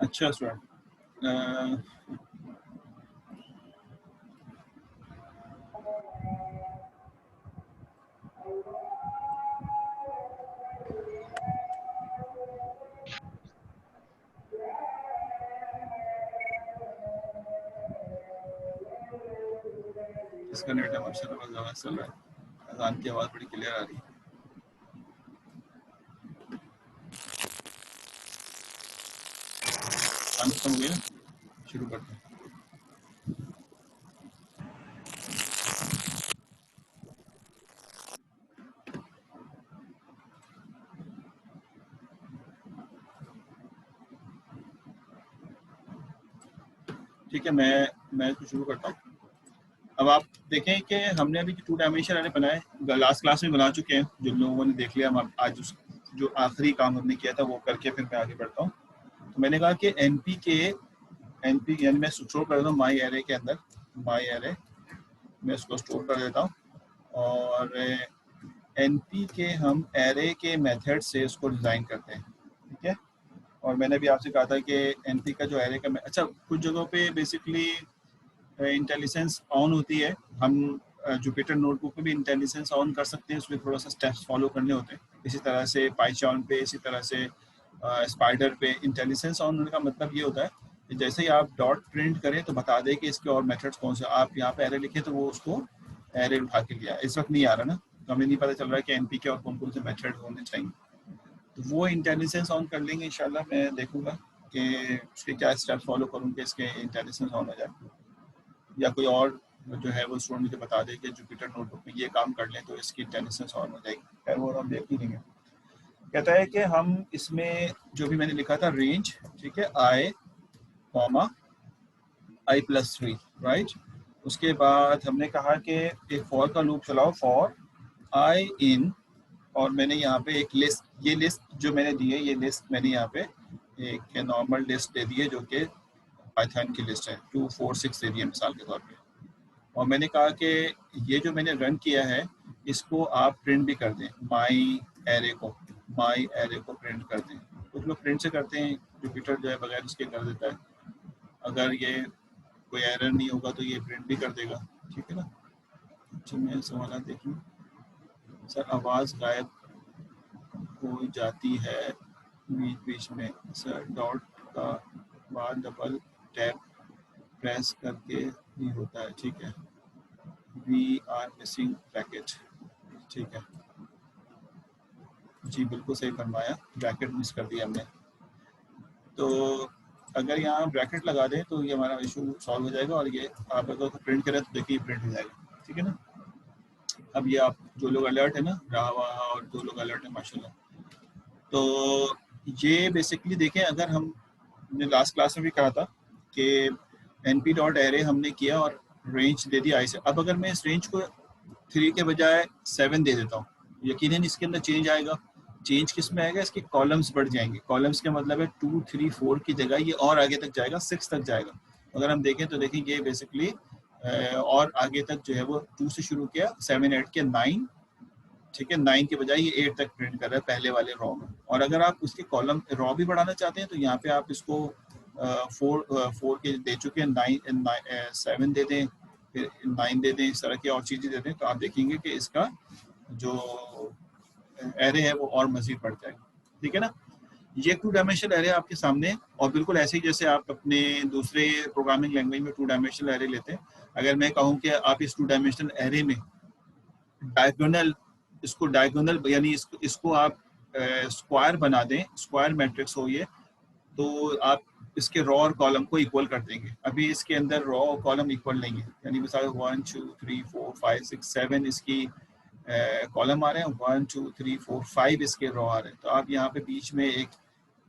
अच्छा स्टूडेंट, इसका नेट है माशाल्लाह बहुत ज़्यादा चल रहा है। अजान की आवाज़ बड़ी क्लियर आ रही है। अजान खत्म हो गई ना, शुरू करते हैं। ठीक है, मैं इसको शुरू करता हूँ। अब आप देखें कि हमने अभी टू डायमेंशन अरे बनाए, लास्ट क्लास में बना चुके हैं। जिन लोगों ने देख लिया, हम आज जो आखिरी काम हमने किया था वो करके फिर मैं आगे बढ़ता हूँ। तो मैंने कहा कि एनपी यानी मैं स्टोर कर देता हूँ माई एरे के अंदर। माई एरे मैं इसको स्टोर कर देता हूँ और एनपी के हम एरे के मेथड से इसको डिज़ाइन करते हैं। ठीक है, और मैंने भी आपसे कहा था कि एनपी का जो एरे का अच्छा, कुछ जगहों पे बेसिकली इंटेलिजेंस ऑन होती है। हम जुपिटर नोटबुक पे भी इंटेलिजेंस ऑन कर सकते हैं, उसमें थोड़ा सा स्टेप्स फॉलो करने होते हैं। इसी तरह से पाइथन पे, इसी तरह से स्पाइडर पे इंटेलिजेंस ऑन होने का मतलब ये होता है कि जैसे ही आप डॉट प्रिंट करें तो बता दें कि इसके और मेथड्स कौन से। आप यहाँ पे एरे लिखें तो वो उसको एरे उठा के लिया। इस वक्त नहीं आ रहा ना, तो हमें नहीं पता चल रहा है कि एनपी के और कौन कौन से मेथड होने चाहिए। तो वो इंटेलिजेंस ऑन कर लेंगे इंशाल्लाह। मैं देखूंगा कि उसके क्या स्टेप्स फॉलो करूँ कि इसके इंटेलिजेंस ऑन हो जाए, या कोई और जो है वो स्टूडेंट मुझे बता दे कि जुपिटर नोटबुक में ये काम कर लें तो इसकी इंटेलिजेंस ऑन हो जाएगी। खैर वो हम देख ही लेंगे। कहता है कि हम इसमें जो भी मैंने लिखा था रेंज, ठीक है, आई कॉमा आई प्लस 3, राइट। उसके बाद हमने कहा कि एक फॉर का लूप चलाओ फॉर आई इन, और मैंने यहाँ पे एक लिस्ट, ये लिस्ट जो मैंने दी है, ये लिस्ट मैंने यहाँ पे एक नॉर्मल लिस्ट दे दी है जो कि पाइथन की लिस्ट है, 246 दे दी है मिसाल के तौर पे। और मैंने कहा कि ये जो मैंने रन किया है इसको आप प्रिंट भी कर दें, माई एरे को प्रिंट कर दें। कुछ लोग प्रिंट से करते हैं, जुपिटर जो है बगैर इसके कर देता है। अगर ये कोई एरर नहीं होगा तो ये प्रिंट भी कर देगा, ठीक है ना। अच्छा, मैं सवाल देखूँ सर, आवाज़ गायब हो जाती है बीच बीच में सर, डॉट का बाद डबल टैप प्रेस करके ही होता है, ठीक है। वी आर मिसिंग पैकेट, ठीक है जी, बिल्कुल सही फरमाया, ब्रैकेट मिस कर दिया हमने। तो अगर यहाँ ब्रैकेट लगा दें तो ये हमारा इशू सॉल्व हो जाएगा, और ये आप अगर प्रिंट करें तो देखिए प्रिंट हो जाएगा, ठीक है ना। अब ये आप जो लोग अलर्ट है ना, रावा और जो लोग अलर्ट है माशाल्लाह, तो ये बेसिकली देखें, अगर हमने लास्ट क्लास में भी कहा था कि np डॉट एरे हमने किया और रेंज दे दी आई से। अब अगर मैं इस रेंज को 3 के बजाय 7 दे देता हूँ, यकीनन इसके अंदर चेंज आएगा। चेंज किस में आएगा, इसके कॉलम्स बढ़ जाएंगे। कॉलम्स का मतलब है 2, 3, 4 की जगह ये और आगे तक जाएगा, 6 तक जाएगा। अगर हम देखें तो देखें ये बेसिकली और आगे तक जो है वो 2 से शुरू किया, 7, 8 के 9, ठीक है। 9 के बजाय ये 8 तक प्रिंट कर रहा है पहले वाले रॉ में। और अगर आप उसके कॉलम रॉ भी बढ़ाना चाहते हैं तो यहाँ पे आप इसको 4 के दे चुके हैं, 7 दे दें, फिर 9 दे दें, इस तरह की और चीज़ें दे दें, तो आप देखेंगे कि इसका जो एरे है वो और मजीद बढ़ जाएगा, ठीक है ना। ये 2 डायमेंशनल एरे आपके सामने, और बिल्कुल ऐसे ही जैसे आप अपने दूसरे प्रोग्रामिंग लैंग्वेज में 2 डायमेंशनल एरे लेते हैं। अगर मैं कहूँ कि आप इस 2 डायमेंशनल एरे में डायगोनल, इसको डायगोनल यानी इसको आप स्क्वायर बना दें, स्क्वायर मैट्रिक्स हो ये, तो आप इसके रॉ और कॉलम को इक्वल कर देंगे। अभी इसके अंदर रॉ और कॉलम इक्वल नहीं है, यानी मिसाल 1, 2, 3, 4, 5, 6, 7 इसकी कॉलम आ रहे हैं, 1, 2, 3, 4, 5 इसके रॉ आ रहे हैं। तो आप यहाँ पे बीच में एक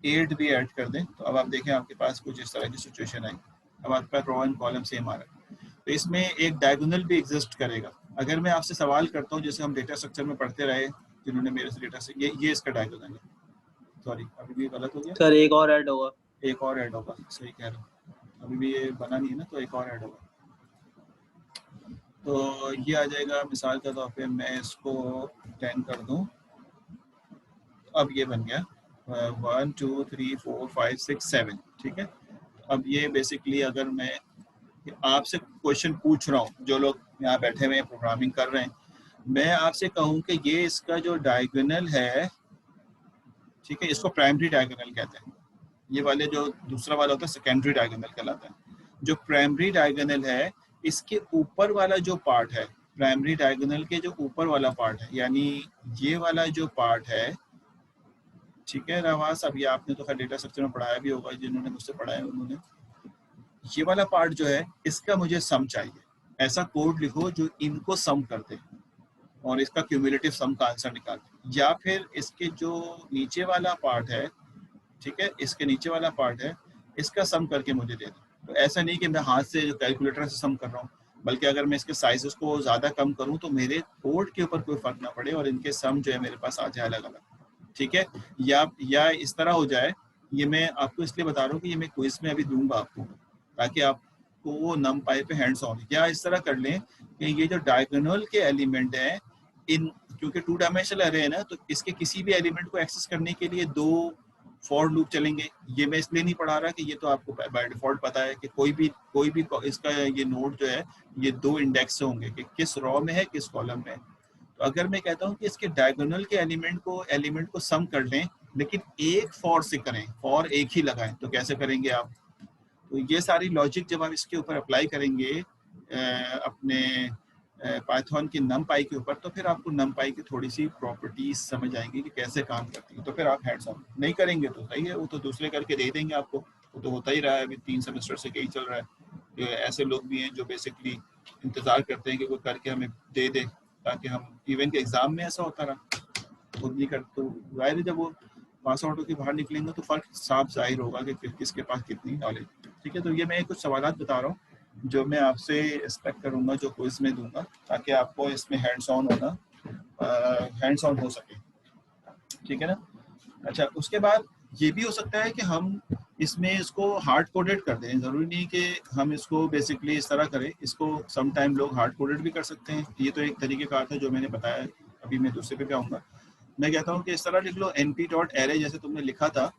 8 भी ऐड कर दें, तो अब आप देखें आपके पास कुछ इस तरह की सिचुएशन आई। अब आपके पास रॉ एंड कॉलम सेम आ रहा है, तो इसमें एक डायगोनल भी एग्जिस्ट करेगा। अगर मैं आपसे सवाल करता हूँ, जैसे हम डेटा स्ट्रक्चर में पढ़ते रहे, जिन्होंने मेरे से डेटा से, ये इसका डायगोनल है। सॉरी, अभी भी गलत हो गया सर, एक और ऐड होगा। एक और ऐड होगा, सही कह रहा हूँ। अभी भी ये बना नहीं है ना, तो एक और ऐड होगा। तो ये आ जाएगा, मिसाल के तौर पे मैं इसको 10 कर दूं, अब ये बन गया 1 2 3 4 5 6 7, ठीक है। अब ये बेसिकली अगर मैं आपसे क्वेश्चन पूछ रहा हूँ, जो लोग यहाँ बैठे हुए प्रोग्रामिंग कर रहे हैं, मैं आपसे कहूँ कि ये इसका जो डायगोनल है, ठीक है, इसको प्राइमरी डायगोनल कहते हैं। ये वाले जो दूसरा वाला होता है सेकेंडरी डायगोनल कहलाता है। जो प्राइमरी डायगोनल है, इसके ऊपर वाला जो पार्ट है, प्राइमरी डायगोनल के जो ऊपर वाला पार्ट है, यानी ये वाला जो पार्ट है, ठीक है नवाज, अभी आपने तो खैर डेटा स्ट्रक्चर में पढ़ाया भी होगा, जिन्होंने मुझसे पढ़ाया उन्होंने, ये वाला पार्ट जो है इसका मुझे सम चाहिए। ऐसा कोड लिखो जो इनको सम कर दे और इसका क्यूमुलेटिव सम का आंसर निकाल दे। या फिर इसके जो नीचे वाला पार्ट है, ठीक है, इसके नीचे वाला पार्ट है, इसका सम करके मुझे दे दे। तो ऐसा नहीं कि मैं हाथ से जो कैलकुलेटर से सम कर रहा हूँ, बल्कि अगर मैं इसके साइजेस को ज़्यादा कम करूँ तो मेरे कोड के ऊपर कोई फर्क ना पड़े और इनके सम जो है मेरे पास आ जाए अलग अलग, ठीक है। या इस तरह हो जाए, ये मैं आपको इसलिए बता रहा हूँ कि ये मैं क्विज में अभी दूंगा आपको, ताकि आपको वो नम पाई पे हैंड्स ऑन, या इस तरह कर लें कि ये जो डायगोनल के एलिमेंट हैं, इन क्योंकि 2 डायमेंशनल एरे है ना, तो इसके किसी भी एलिमेंट को एक्सेस करने के लिए 2 फॉर लूप चलेंगे। ये मैं इसलिए नहीं पढ़ा रहा कि ये तो आपको बाय डिफॉल्ट पता है कि कोई भी इसका ये नोड जो है ये 2 इंडेक्स से होंगे कि किस रॉ में है किस कॉलम में है। तो अगर मैं कहता हूँ कि इसके डायगोनल के एलिमेंट को सम कर लें, लेकिन एक फॉर से करें, फॉर एक ही लगाएं, तो कैसे करेंगे आप? तो ये सारी लॉजिक जब आप इसके ऊपर अप्लाई करेंगे अपने पाइथन की नमपाई के ऊपर, तो फिर आपको नमपाई की थोड़ी सी प्रॉपर्टीज समझ आएंगी कि कैसे काम करती है। तो फिर आप हैंड्स ऑन नहीं करेंगे तो सही है, वो तो दूसरे करके दे देंगे आपको, वो तो होता ही रहा है, अभी 3 सेमेस्टर से यही चल रहा है। ऐसे लोग भी हैं जो बेसिकली इंतजार करते हैं कि कोई करके हमें दे दे, ताकि हम इवन के एग्जाम में ऐसा होता रहा खुद नहीं कर, तो जाहिर है जब वो पास आउट होकर बाहर निकलेंगे तो फर्क साफ जाहिर होगा कि किसके पास कितनी नॉलेज, ठीक है। तो ये मैं कुछ सवाल बता रहा हूँ जो मैं आपसे एक्सपेक्ट करूंगा, जो क्विज में दूंगा, ताकि आपको इसमें हैंड्स ऑन हो सके, ठीक है ना। अच्छा, उसके बाद ये भी हो सकता है कि हम इसमें इसको हार्ड कोडेड कर दें, ज़रूरी नहीं कि हम इसको बेसिकली इस तरह करें, इसको सम टाइम लोग हार्ड कोडेड भी कर सकते हैं। ये तो एक तरीके का था जो मैंने बताया, अभी मैं दूसरे पे आऊँगा। मैं कहता हूँ कि इस तरह लिख लो np.array जैसे तुमने लिखा था,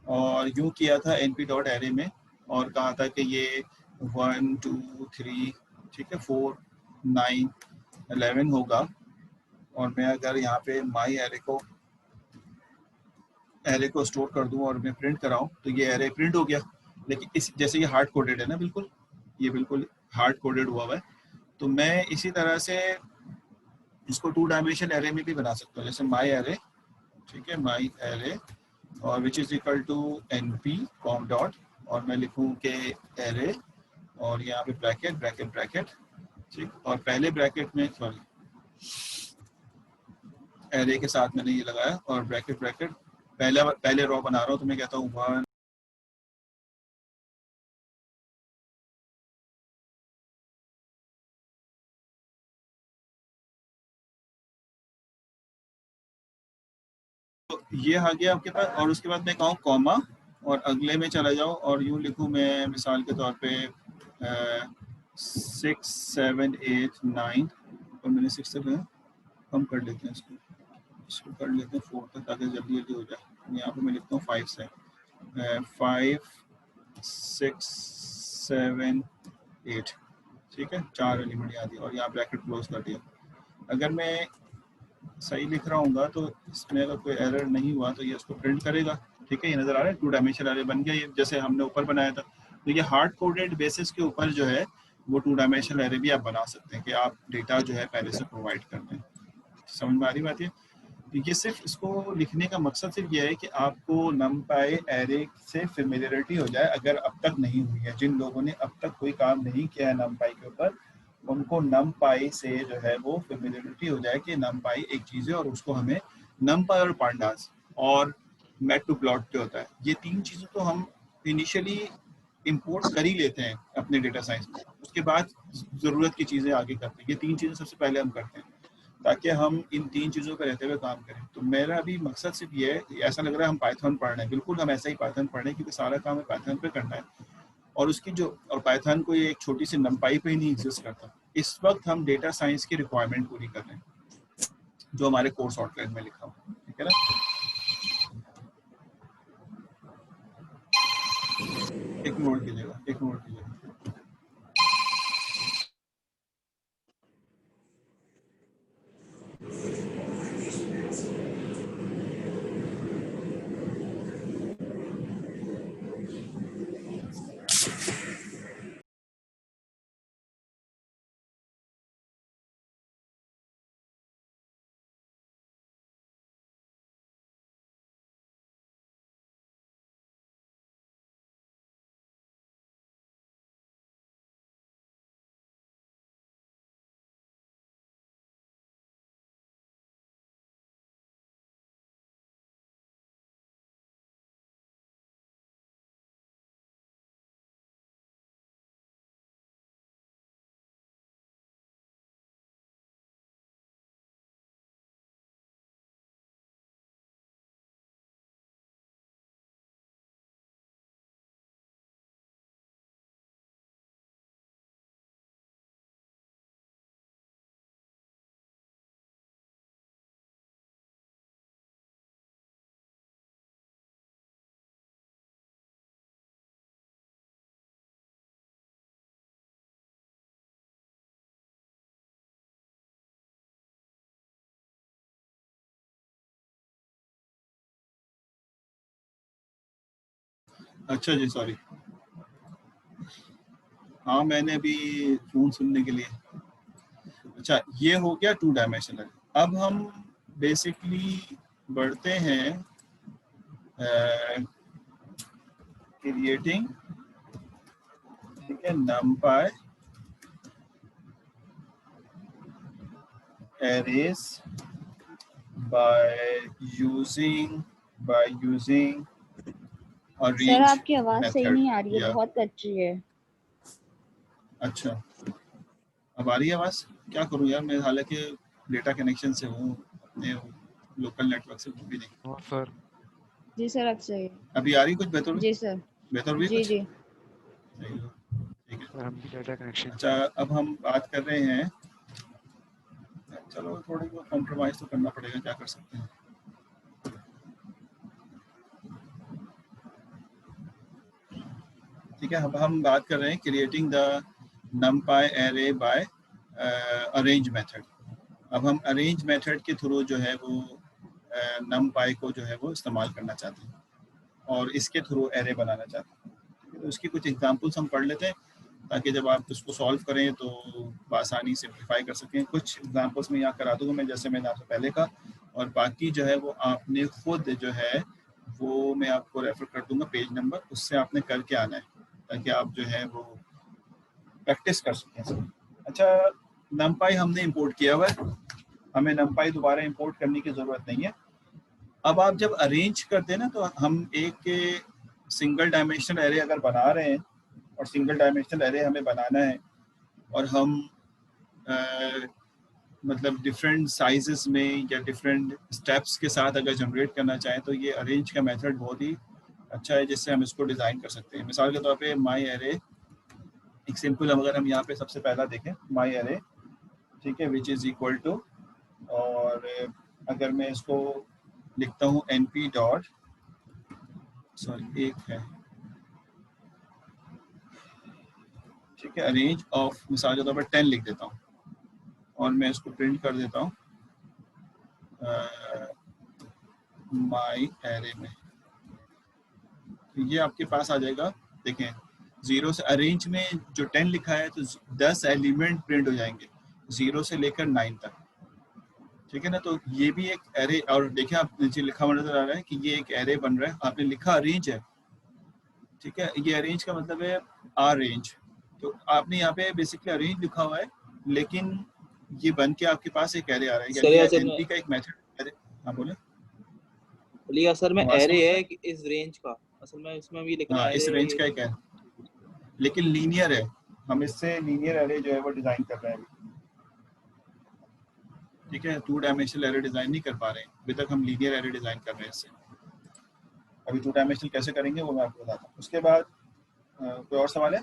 और यूँ किया था np.array में, और कहा था कि ये 1 2 3 ठीक है 4 9 11 होगा। और मैं अगर यहाँ पे माई एरे को स्टोर कर दूं और मैं प्रिंट कराऊं, तो ये एरे प्रिंट हो गया। लेकिन इस जैसे ये हार्ड कोडेड है ना, बिल्कुल ये बिल्कुल हार्ड कोडेड हुआ है, तो मैं इसी तरह से इसको 2 डायमेंशन एरे में भी बना सकता हूँ, जैसे माई एरे, ठीक है, माई एरे और which is equal to np com dot, और मैं लिखूँ के एरे और यहाँ पे ब्रैकेट ब्रैकेट ब्रैकेट, ठीक, और पहले ब्रैकेट में सॉरी एरे के साथ मैंने ये लगाया और ब्रैकेट ब्रैकेट पहले रॉ बना रहा हूँ, तो मैं कहता हूँ 1 तो ये आ गया आपके पास। और उसके बाद मैं कहूँ कॉमा और अगले में चला जाऊँ और यूँ लिखूँ मैं मिसाल के तौर पे 6 7 8 9, और मैंने 6 से कम कर लेते हैं इसको कर लेते हैं 4 तक, ताकि जल्दी जल्दी हो जाए। यहाँ पे मैं लिखता हूँ 5 से 5 6 7 8, ठीक है, 4 एलिमेंट यहाँ दिया और यहाँ ब्रैकेट क्लोज कर दिया। अगर मैं सही लिख रहा हूँ तो इसमें अगर कोई एरर नहीं हुआ तो ये इसको प्रिंट करेगा, ठीक है। ये नज़र आ रहा है 2 डायमेंशनल एरे बन गया, ये जैसे हमने ऊपर बनाया था। तो ये हार्ड कोडेड बेसिस के ऊपर जो है वो 2 डायमेंशनल एरे भी आप बना सकते हैं कि आप डेटा जो है पहले से प्रोवाइड कर दें। समझ में आ रही बात है? तो ये सिर्फ इसको लिखने का मकसद सिर्फ ये है कि आपको नमपाई एरे से फेमिलियरिटी हो जाए, अगर अब तक नहीं हुई है। जिन लोगों ने अब तक कोई काम नहीं किया है नमपाई के ऊपर, उनको नमपाई से जो है वो फेमिलियरिटी हो जाए कि नमपाई एक चीज़ है और उसको हमें नमपाई और पांडास और मैटप्लॉट जो होता है, ये 3 चीज़ें तो हम इनिशियली इंपोर्ट कर ही लेते हैं अपने डेटा साइंस में, उसके बाद ज़रूरत की चीज़ें आगे करते हैं। ये 3 चीज़ें सबसे पहले हम करते हैं ताकि हम इन 3 चीज़ों पर रहते हुए काम करें। तो मेरा अभी मकसद सिर्फ ये है, ऐसा लग रहा है हम पाइथन पढ़ रहे हैं, बिल्कुल हम ऐसा ही पाइथन पढ़ रहे हैं क्योंकि सारा काम हमें पाइथन पे करना है। और उसकी जो और पाइथन को ये एक छोटी सी नमपाई पे ही नहीं एग्जिस्ट करता। इस वक्त हम डेटा साइंस की रिक्वायरमेंट पूरी कर रहे हैं जो हमारे कोर्स आउटलाइन में लिखा हुआ, ठीक है ना। मिनट होल्ड कीजिएगा, 1 मिनट कीजिएगा। अच्छा जी, सॉरी। हाँ, मैंने अभी फ़ोन सुनने के लिए। अच्छा, ये हो गया 2 डायमेंशनल। अब हम बेसिकली बढ़ते हैं क्रिएटिंग, ठीक है, numpy arrays by using sir arrange आपकी आवाज सही method। नहीं आ रही है, या बहुत कच्ची है। अच्छा, अब आ रही है आवाज़? क्या करूँ यार, मैं हालांकि डेटा कनेक्शन से हूँ अपने लोकल नेटवर्क से, वो भी नहीं। हाँ सर। जी सर, अब सही है। अभी आ रही कुछ बेहतर हुई? जी सर। बेहतर हुई जी कुछ? जी। सही है, ठीक है। सर हम भी डाटा कनेक्शन। अच्छा, अब हम बात कर रहे हैं, चलो थोड़ी बहुत कॉम्प्रोमाइज़ तो करना पड़ेगा, क्या कर सकते हैं। ठीक है, अब हम बात कर रहे हैं creating the numpy array by arange method. अब हम अरेंज मेथड के थ्रू जो है वो numpy को जो है वो इस्तेमाल करना चाहते हैं और इसके थ्रू एरे बनाना चाहते हैं। तो उसकी कुछ एग्जांपल्स हम पढ़ लेते हैं ताकि जब आप उसको सॉल्व करें तो आसानी सिंप्लीफाई कर सकें। कुछ एग्जांपल्स में यहाँ करा दूंगा मैं, जैसे मैंने आपसे पहले कहा, और बाकी जो है वो आपने खुद जो है वो मैं आपको रेफर कर दूंगा पेज नंबर, उससे आपने करके आना है ताकि आप जो है वो प्रैक्टिस कर सकें। अच्छा, numpy हमने इंपोर्ट किया हुआ है, हमें numpy दोबारा इंपोर्ट करने की ज़रूरत नहीं है। अब आप जब अरेंज करते हैं ना, तो हम एक सिंगल डायमेंशनल एरे अगर बना रहे हैं और सिंगल डायमेंशनल एरे हमें बनाना है और हम मतलब डिफरेंट साइजेस में या डिफरेंट स्टेप्स के साथ अगर जनरेट करना चाहें तो ये अरेंज का मेथड बहुत ही अच्छा है जिससे हम इसको डिज़ाइन कर सकते हैं। मिसाल के तौर पे माई एरे, एक सिंपल, अगर हम यहाँ पे सबसे पहला देखें माई एरे, ठीक है, विच इज़ इक्वल टू, और अगर मैं इसको लिखता हूँ np डॉट, सॉरी एक है, ठीक है, अरेंज ऑफ, मिसाल के तौर पर 10 लिख देता हूँ और मैं इसको प्रिंट कर देता हूँ माई एरे में, तो ये आपके पास आ जाएगा। देखें, 0 से अरेंज में जो 10 लिखा है तो 10 एलिमेंट प्रिंट हो जाएंगे 0 से लेकर 9 तक, ठीक है ना। तो ये भी एक एरे, और देखें आप नीचे लिखा हुआ नजर आ रहा है कि ये एक एरे बन रहा है, आपने लिखा अरेंज है, ठीक है, ये अरेंज का मतलब है अरेंज, तो आपने यहाँ पे बेसिकली अरेंज लिखा हुआ है लेकिन ये बन के आपके पास एक एरे आ रहा है, यानी ये एनपी का एक मेथड। हाँ बोले। बोलिए सर में आवाज एरे समझ है कि इस रेंज का, असल में इसमें भी लिखना हाँ, है इस रेंज का एक है लेकिन लीनियर है, हम इससे लीनियर एरे जो है वो डिजाइन कर रहे हैं, ठीक है। 2 डायमेंशनल एरे डिजाइन नहीं कर पा रहे हैं अभी तक, हम लीनियर एरे डिजाइन कर रहे हैं इससे। अभी 2 डायमेंशनल कैसे करेंगे वो मैं आपको बताता हूँ। उसके बाद कोई और सवाल है?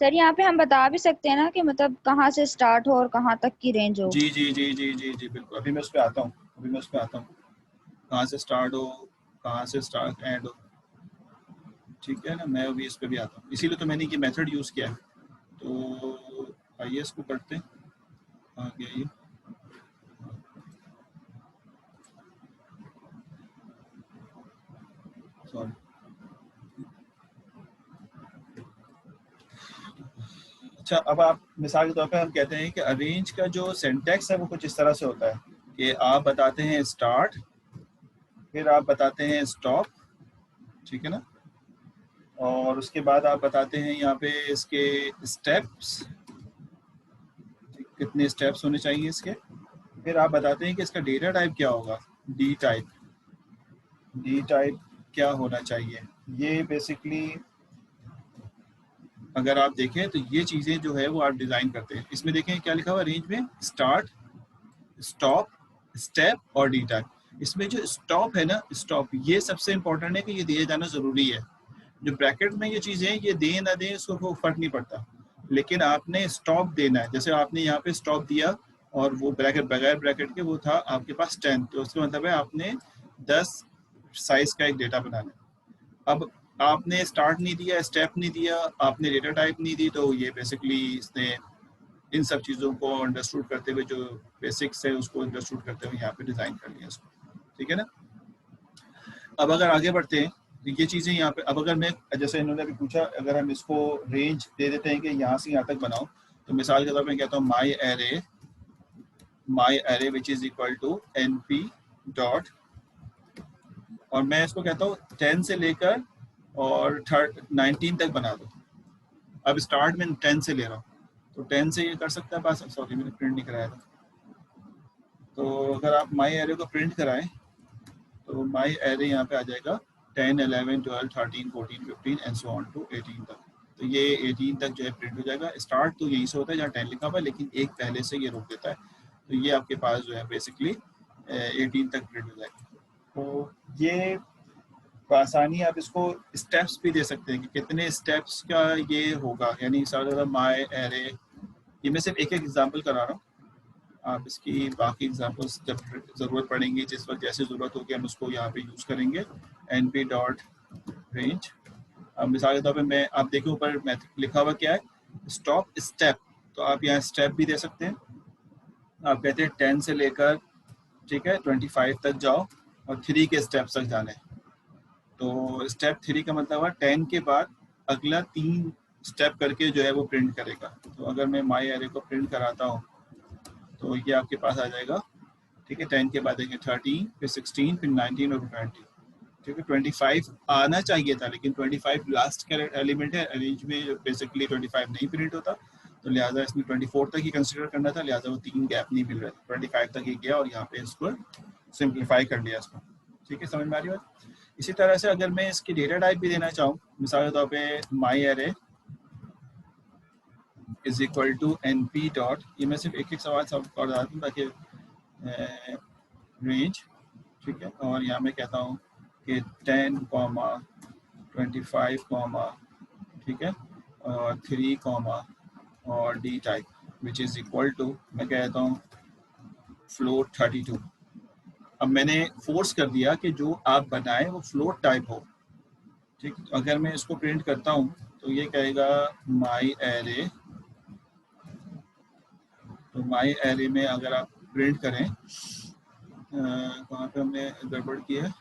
सर यहाँ पे हम बता भी सकते हैं ना कि मतलब कहाँ से स्टार्ट हो और कहाँ तक की रेंज हो? जी जी जी जी जी जी बिल्कुल, अभी मैं उस पर आता हूँ, कहाँ से स्टार्ट हो, कहाँ से स्टार्ट एंड हो। ठीक है ना, मैं अभी इस पे भी आता हूँ, इसीलिए तो मैंने ये मेथड यूज़ किया है। तो आइए इसको करते हैं आगे। आइए सॉरी, अच्छा अब आप मिसाल के तौर पे हम कहते हैं कि अरेंज का जो सिंटैक्स है वो कुछ इस तरह से होता है कि आप बताते हैं स्टार्ट, फिर आप बताते हैं स्टॉप, ठीक है ना, और उसके बाद आप बताते हैं यहाँ पे इसके स्टेप्स, कितने स्टेप्स होने चाहिए इसके, फिर आप बताते हैं कि इसका डेटा टाइप क्या होगा, डी टाइप, डी टाइप क्या होना चाहिए। ये बेसिकली अगर आप देखें तो ये चीज़ें जो है वो आप डिज़ाइन करते हैं। इसमें देखें क्या लिखा हुआ रेंज में, स्टार्ट, स्टॉप, स्टेप और डी टाइप। इसमें जो स्टॉप है ना, स्टॉप ये सबसे इंपॉर्टेंट है कि ये दिया जाना ज़रूरी है। जो ब्रैकेट में ये चीज़ें ये दें ना दें इसको कोई फर्क नहीं पड़ता, लेकिन आपने स्टॉप देना है। जैसे आपने यहाँ पे स्टॉप दिया और वो ब्रैकेट बगैर ब्रैकेट के वो था आपके पास 10, तो उसका मतलब है आपने 10 साइज का एक डेटा बनाना है। अब आपने स्टार्ट नहीं दिया, स्टेप नहीं दिया, आपने डेटा टाइप नहीं दी, तो ये बेसिकली इसने इन सब चीज़ों को अंडरस्टूड करते हुए, जो बेसिक्स है उसको अंडरस्टूड करते हुए यहाँ पे डिज़ाइन कर लिया इसको, ठीक है ना। अब अगर आगे बढ़ते हैं तो ये चीज़ें यहाँ पे, अब अगर मैं, जैसे इन्होंने अभी पूछा, अगर हम इसको रेंज दे देते हैं कि यहाँ से यहाँ तक बनाओ, तो मिसाल के तौर पर कहता हूँ my array which is equal to np dot, और मैं इसको कहता हूँ 10 से लेकर और 19 तक बना दो। अब स्टार्ट में 10 से ले रहा हूँ, तो 10 से ये कर सकता है पास, सॉरी मैंने प्रिंट नहीं कराया था। तो अगर आप माई एरे को प्रिंट कराएं तो माई एरे यहाँ पे आ जाएगा 10, 11, 12, 13, 14, 15 एंड सो ऑन टू 18 तक। तो ये 18 तक जो है प्रिंट हो जाएगा। स्टार्ट तो यहीं से होता है जहाँ 10 लिखा हुआ है, लेकिन एक पहले से ये रोक देता है, तो ये आपके पास जो है बेसिकली 18 तक प्रिंट हो जाएगा। तो ये आसानी, आप इसको स्टेप्स भी दे सकते हैं कि कितने स्टेप्स का ये होगा, यानी माई एरे, ये मैं सिर्फ एक एक एग्जाम्पल करा रहा हूँ, आप इसकी बाकी एग्जाम्पल्स जब ज़रूरत पड़ेंगी, जिस वक्त जैसे ज़रूरत होगी हम उसको यहाँ पे यूज़ करेंगे। np डॉट रेंज, अब मिसाल के तौर पे मैं, आप देखो ऊपर लिखा हुआ क्या है, स्टॉप स्टेप, तो आप यहाँ स्टेप भी दे सकते हैं। आप कहते हैं 10 से लेकर, ठीक है, 25 तक जाओ और 3 के स्टेप्स तक जाने। तो स्टेप 3 का मतलब है 10 के बाद अगला 3 स्टेप करके जो है वो प्रिंट करेगा। तो अगर मैं माई एरे को प्रिंट कराता हूँ तो ये आपके पास आ जाएगा, ठीक है, 10 के बाद देंगे 13, फिर 16, फिर 19 और 20, ठीक है। 25 आना चाहिए था, लेकिन 25 लास्ट का एलिमेंट है, अरेंज में बेसिकली 25 नहीं प्रिंट होता, तो लिहाजा इसमें 24 तक ही कंसिडर करना था, लिहाजा वो 3 गैप नहीं मिल रहा था, 25 तक ही गया और यहाँ पे इसको सिंप्लीफाई कर लिया इसको, ठीक है, समझ में आ रही बात। इसी तरह से अगर मैं इसकी डेटा टाइप भी देना चाहूँ, मिसाल के तौर पे my array is equal to np dot, ये मैं सिर्फ एक एक सवाल सब कर रहा हूँ ताकि रेंज, ठीक है, और यहाँ मैं कहता हूँ कि 10, 25, ठीक है, और 3, और d type which is equal to, मैं कहता हूँ फ्लोट 32। अब मैंने फोर्स कर दिया कि जो आप बनाए वो फ्लोट टाइप हो, ठीक। तो अगर मैं इसको प्रिंट करता हूँ तो ये कहेगा माई एरे, तो माई एरे में अगर आप प्रिंट करें, कहाँ पे हमने गड़बड़ की है,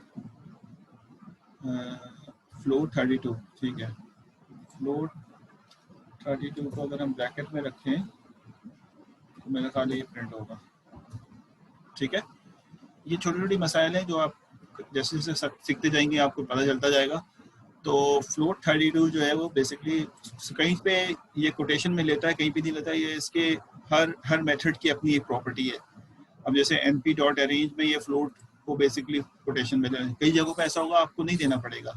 फ्लोट 32, ठीक है, फ्लोट 32 को अगर हम ब्रैकेट में रखें तो मेरा ख्याल ये प्रिंट होगा, ठीक है। ये छोटी छोटी मसाइल हैं जो आप जैसे जैसे सीखते जाएंगे आपको पता चलता जाएगा। तो फ्लोट 32 जो है वो बेसिकली कहीं पे ये कोटेशन में लेता है, कहीं पे नहीं लेता, ये इसके हर मेथड की अपनी एक प्रॉपर्टी है। अब जैसे np डॉट अरेंज में ये फ्लोट को बेसिकली कोटेशन में लेना, कई जगहों पे ऐसा होगा आपको नहीं देना पड़ेगा,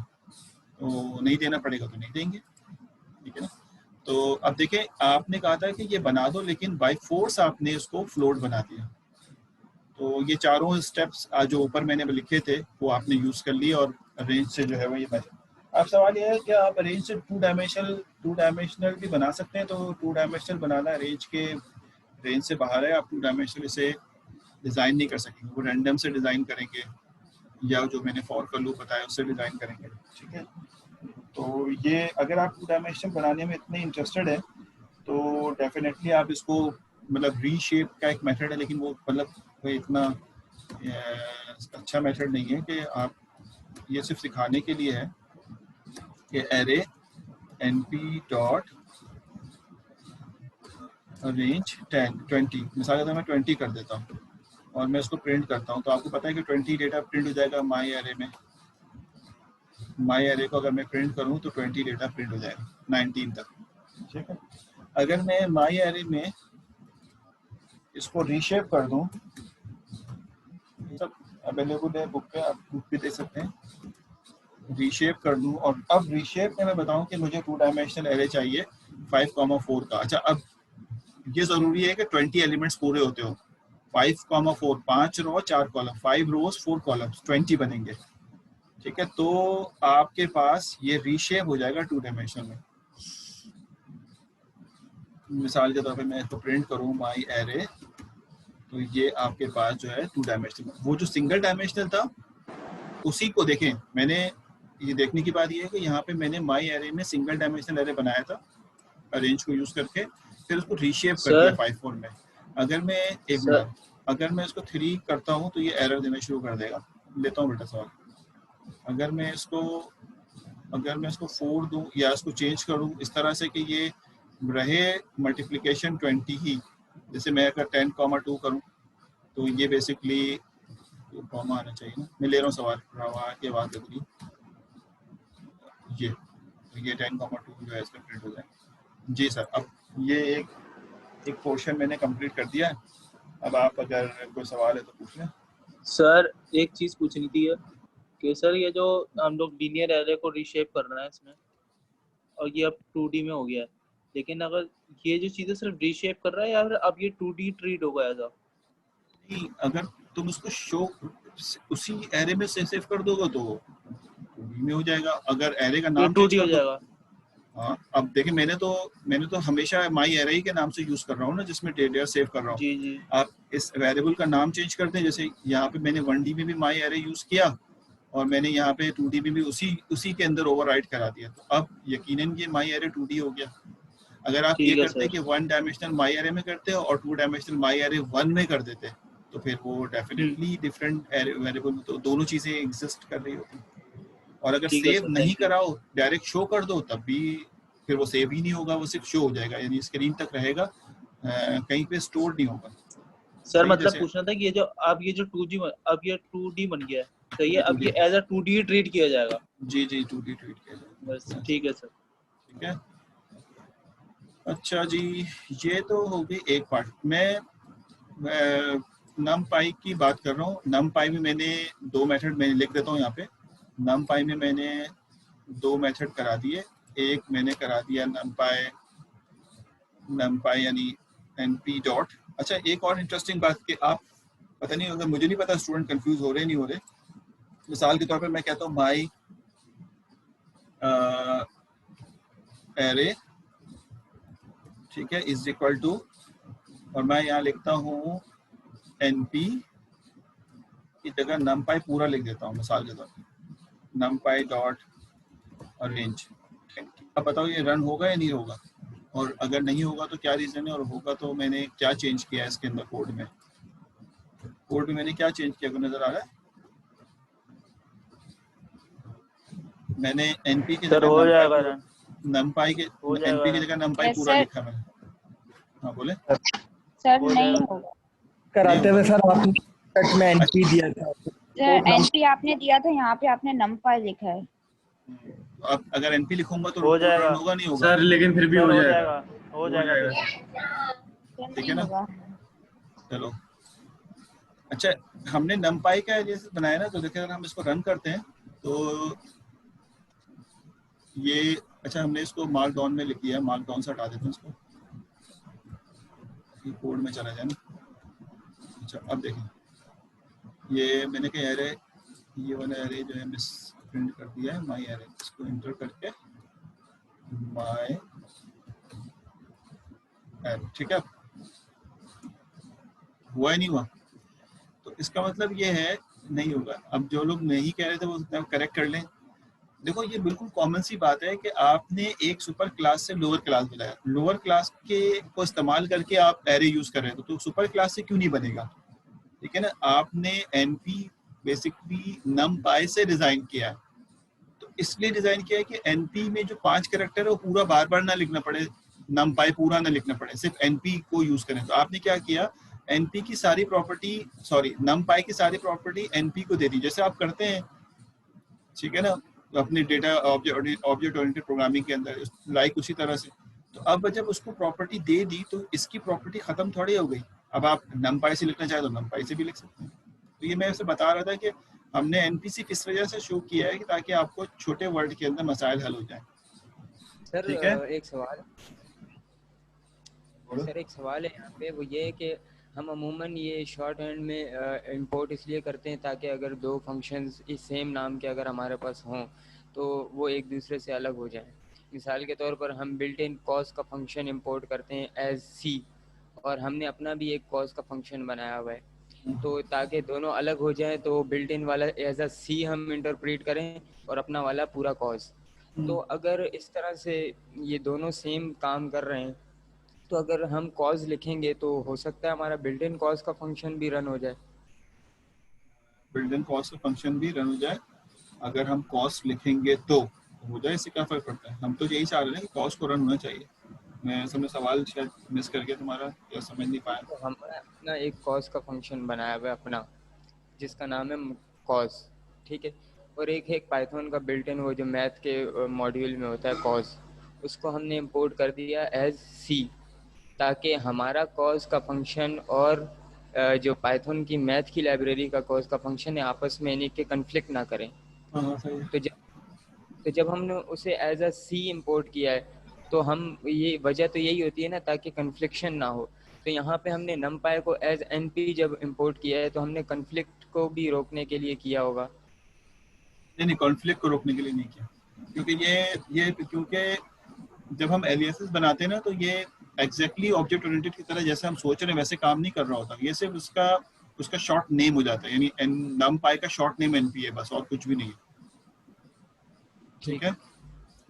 तो नहीं देना पड़ेगा तो नहीं देंगे, ठीक है ना। तो अब देखें, आपने कहा था कि ये बना दो, लेकिन बाय फोर्स आपने इसको फ्लोट बना दिया। तो ये चारों स्टेप्स जो ऊपर मैंने लिखे थे वो आपने यूज कर लिए और अरेंज से जो है वो ये बना। अब सवाल ये है कि आप अरेंज से टू डायमेंशनल भी बना सकते हैं, तो टू डायमेंशनल बनाना अरेंज के रेंज से बाहर है, आप टू डायमेंशनल इसे डिज़ाइन नहीं कर सकेंगे, वो रैंडम से डिज़ाइन करेंगे या जो मैंने फॉर का लूप बताया उससे डिज़ाइन करेंगे, ठीक है। तो ये अगर आप 2 डायमेंशनल बनाने में इतने इंटरेस्टेड है तो डेफिनेटली आप इसको मतलब रीशेप का एक मेथड है, लेकिन वो मतलब कोई इतना अच्छा मेथड नहीं है कि आप, ये सिर्फ सिखाने के लिए है कि एरे np डॉट रेंज 20 मिसाल के तौर मैं 20 कर देता हूँ और मैं इसको प्रिंट करता हूँ, तो आपको पता है कि 20 डेटा प्रिंट हो जाएगा माई एरे में। माई एरे को अगर मैं प्रिंट करूँ तो 20 डेटा प्रिंट हो जाएगा 19 तक, ठीक है। अगर मैं माई एरे में इसको रीशेप कर दूँ, सब अवेलेबल है बुक पे, आप बुक भी देख सकते हैं। रीशेप कर दूँ और अब रीशेप में मैं बताऊँ कि मुझे 2 डायमेंशनल एरे चाहिए 5,4 का। अच्छा, अब ये ज़रूरी है कि 20 एलिमेंट्स पूरे होते हो। 5,4 5 रो 4 कॉलम, 5 रोज 4 कॉलम्स 20 बनेंगे, ठीक है। तो आपके पास ये रीशेप हो जाएगा 2 डायमेंशनल में। मिसाल के तौर पे मैं इसको प्रिंट करूँ माई एरे, तो ये आपके पास जो है 2 डायमेंशनल। वो जो सिंगल डायमेंशनल था उसी को देखें, मैंने ये देखने की बात ये है कि यहाँ पे मैंने माई एरे में सिंगल डायमेंशनल एरे बनाया था अरेंज को यूज करके, फिर उसको रीशेप कर दिया 5/4 में। अगर मैं एक मिनट, अगर मैं इसको 3 करता हूँ तो ये एरर देना शुरू कर देगा। लेता हूँ बेटा सवाल, अगर मैं इसको 4 दूँ या इसको चेंज करूँ इस तरह से कि ये रहे मल्टीप्लिकेशन 20 ही, जैसे मैं अगर 10,2 करूँ तो ये बेसिकली कॉमा आना चाहिए ना। मैं ले रहा हूँ सवाल, रवा की बात करी, ये 10,2 जो है इसमें प्रिंट हो जाए। जी सर, अब ये एक पोर्शन मैंने कंप्लीट कर दिया है। अब आप अगर कोई सवाल है तो पूछ लें। सर एक चीज पूछनी थी कि सर ये जो हम लोग लीनियर एरे को रीशेप करना है इसमें, और ये अब 2D में हो गया है, लेकिन अगर ये जो चीजें सिर्फ रीशेप कर रहा है या फिर अब ये 2D ट्रीट होगा ऐसा? नहीं, अगर तुम उसको शो उसी एरे में से सेव कर दोगे तो 2D में हो जाएगा। अगर एरे का ये नाम चेंज 2D हो कर दो, जाएगा। हाँ। अब देखिए, मैंने तो हमेशा माई एरे के नाम से यूज कर रहा हूँ ना, जिसमें डेटा सेव कर रहा हूँ। जी जी आप इस वेरिएबल का नाम चेंज कर दें, जैसे यहाँ पे मैंने 1D में भी माई एरे यूज किया और मैंने यहाँ पे 2D में भी उसी के अंदर ओवरराइट करा दिया, तो अब यकीनन ये माई एरे 2D हो गया। अगर आप ये ठीक है करते सर। कि 1 डायमेंशनल माई एरे में करते हो और 2 डायमेंशनल माई एरे 1 में कर देते, तो फिर वो डेफिनेटली डिफरेंट वेरिएबल, तो दोनों चीजें एग्जिस्ट कर रही होती। और अगर ठीक है सेव सर, नहीं थैंक यू। कराओ, डायरेक्ट शो कर दो, तब भी फिर वो सेव ही नहीं होगा, वो सिर्फ शो हो जाएगा, यानी स्क्रीन तक रहेगा, कहीं पे स्टोर नहीं होगा। सर सही, मतलब जैसे पूछना था कि ये जो 2G अब ये 2D बन गया है, तो ये ये अब 2D, ये एज अ 2D ट्रीट किया जाएगा? जी 2D ट्वीट किया बस जाएगा। ठीक है सर। ठीक है, अच्छा जी, ये तो होगी एक पार्ट। मैं नम पाई की बात कर रहा हूँ। नम पाई में मैंने 2 मेथड मैंने लिख देता हूँ यहाँ पे। नम पाई में मैंने 2 मेथड करा दिए। एक मैंने करा दिया नम पाई यानी np डॉट। अच्छा, एक और इंटरेस्टिंग बात कि आप, पता नहीं, अगर मुझे नहीं पता स्टूडेंट कंफ्यूज हो रहे नहीं हो रहे। मिसाल के तौर पे मैं कहता हूँ माई एरे, ठीक है, इज इक्वल टू, और मैं यहाँ लिखता हूँ np की जगह numpy पूरा लिख देता हूँ मिसाल के तौर पे, numpy डॉट अरेंज। अब बताओ ये रन होगा या नहीं होगा, और अगर नहीं होगा तो क्या रीजन है, और होगा तो मैंने क्या चेंज किया है इसके अंदर कोड में मैंने क्या चेंज किया, नजर आ रहा है? मैंने np की सर जगह हो जाएगा रन, numpy के हो जाएगा np की रन। जगह numpy यस पूरा सर। लिखा मैंने। हाँ बोले। सर हो नहीं जाएगा होगा नहीं कराते होगा। हुए सर आपने कट में एंट्री दिया था सर, एनपी आपने दिया था, यहाँ पे आपने नंपाई लिखा है। तो अब अगर np लिखूंगा तो हो कोड जाएगा रन होगा नहीं होगा? सर, लेकिन फिर भी सर, हो हो जाएगा। जाएगा, हो जाएगा फिर। सर ठीक है नहीं ना, होगा। चलो। अच्छा, हमने numpy का जैसे बनाया ना, तो देखिए अगर हम इसको रन करते हैं तो ये, अच्छा हमने इसको मार्क डाउन में लिख दिया, मार्क डाउन से हटा देते हैं इसको, ये कोड में चला जाए ना। अच्छा, अब देखें, ये मैंने कहा एरे, ये वाला एरे जो है मिस प्रिंट कर दिया है माई एरे, इसको इंटर करके माई एरे, ठीक है। हुआ ही नहीं हुआ, तो इसका मतलब ये है नहीं होगा। अब जो लोग नहीं कह रहे थे वो करेक्ट कर लें। देखो ये बिल्कुल कॉमन सी बात है कि आपने एक सुपर क्लास से लोअर क्लास बनाया, लोअर क्लास के को इस्तेमाल करके आप एरे यूज कर रहे हो, तो सुपर क्लास से क्यों नहीं बनेगा? ठीक है ना, आपने एनपी बेसिकली नमपाई से डिजाइन किया है, तो इसलिए डिजाइन किया है कि एनपी में जो 5 कैरेक्टर है वो पूरा बार बार ना लिखना पड़े, नमपाई पूरा ना लिखना पड़े, सिर्फ एनपी को यूज करें। तो आपने क्या किया, एनपी की सारी प्रॉपर्टी, सॉरी नमपाई की सारी प्रॉपर्टी एनपी को दे दी, जैसे आप करते हैं, ठीक है ना, अपने डेटा ऑब्जेक्ट ओरिएंटेड प्रोग्रामिंग के अंदर लाइक उसी तरह से। तो अब जब उसको प्रॉपर्टी दे दी तो इसकी प्रॉपर्टी खत्म थोड़ी हो गई, अब आप नमपाई से लिखना चाहे तो नमपाई से भी लिख सकते हैं। तो ये मैं आपसे बता रहा था कि हमने एनपीसी किस वजह से शो किया है कि ताकि आपको छोटे वर्ड के अंदर मसाइल हल हो जाए। सर ठीक है, एक सवाल है यहाँ पे, वो ये है कि हम अमूमन ये शॉर्ट हैंड में इंपोर्ट इसलिए करते हैं ताकि अगर दो फंक्शंस इस सेम नाम के अगर हमारे पास हों तो वो एक दूसरे से अलग हो जाएं। मिसाल के तौर पर हम बिल्ट इन कॉस का फंक्शन इंपोर्ट करते हैं एज सी, और हमने अपना भी एक कॉस का फंक्शन बनाया हुआ है, तो ताकि दोनों अलग हो जाएं तो बिल्ट इन वाला एज अ सी हम इंटरप्रेट करें और अपना वाला पूरा कॉस। तो अगर इस तरह से ये दोनों सेम काम कर रहे हैं तो अगर हम कॉज लिखेंगे तो हो सकता है हमारा बिल्ट इन कॉज का फंक्शन भी रन हो जाए। बिल्ट इन कॉस्ट का फंक्शन भी रन हो जाए, अगर हम कॉस्ट लिखेंगे तो हो जाए, इससे क्या फर्क पड़ता है? हम तो यही चाह रहे हैं कि कॉस्ट को रन होना चाहिए। मैं समझ सवाल शायद मिस करके तुम्हारा या समझ नहीं पाया। तो हमने अपना एक कॉज का फंक्शन बनाया हुआ है अपना, जिसका नाम है कॉज, ठीक है, और एक पाइथन का बिल्ट इन वो जो मैथ के मॉड्यूल में होता है कॉज, उसको हमने इंपोर्ट कर दिया एज सी, ताकि हमारा कॉज का फंक्शन और जो पाइथन की मैथ की लाइब्रेरी का कॉज का फंक्शन है आपस में इन्हीं के कन्फ्लिक्ट ना करें। हाँ सही है। तो जब हमने उसे एज अ सी इंपोर्ट किया है तो हम ये वजह तो यही होती है ना ताकि कन्फ्लिक्शन ना हो। तो यहाँ पे हमने नमपाई को एज एनपी जब इंपोर्ट किया है तो हमने कन्फ्लिक्ट को भी रोकने के लिए किया होगा। नहीं, कॉन्फ्लिक्ट को रोकने के लिए नहीं किया, क्योंकि क्योंकि जब हम एलियासेस बनाते हैं ना तो ये एग्जैक्टली ऑब्जेक्ट ओरिएंटेड की तरह जैसे हम सोच रहे हैं वैसे काम नहीं कर रहा होता, ये सिर्फ उसका शॉर्ट नेम हो जाता है, यानी नमपाई का शॉर्ट नेम एनपी है बस, और कुछ भी नहीं है। ठीक है,